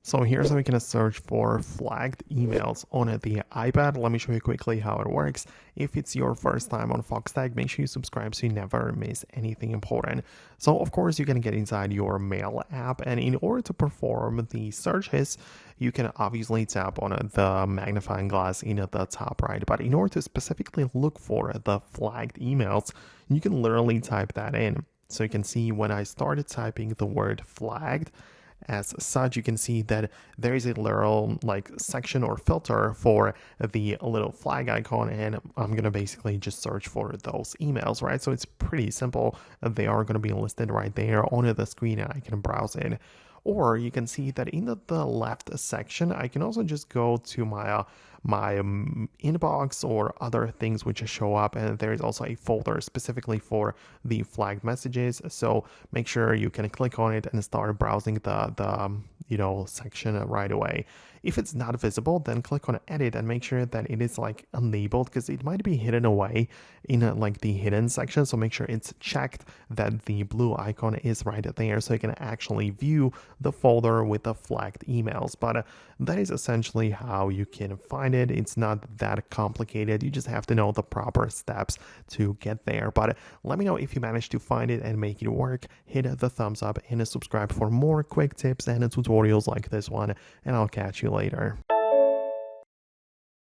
So here's how we can search for flagged emails on the iPad. Let me show you quickly how it works. If it's your first time on Foxtecc, make sure you subscribe so you never miss anything important. So of course you can get inside your Mail app, and in order to perform the searches, you can obviously tap on the magnifying glass in the top right. But in order to specifically look for the flagged emails, you can literally type that in. So you can see when I started typing the word flagged, as such, you can see that there is a little like section or filter for the little flag icon, and I'm gonna basically just search for those emails, right? So it's pretty simple. They are gonna be listed right there on the screen, and I can browse it. Or you can see that in the left section, I can also just go to my inbox or other things which show up, and there is also a folder specifically for the flagged messages. So make sure you can click on it and start browsing the section right away. If it's not visible, then click on edit and make sure that it is like enabled, because it might be hidden away in like the hidden section. So make sure it's checked that the blue icon is right there so you can actually view the folder with the flagged emails. But that is essentially how you can find it. It's not that complicated. You just have to know the proper steps to get there. But let me know if you managed to find it and make it work. Hit the thumbs up and subscribe for more quick tips and tutorials like this one, and I'll catch you later.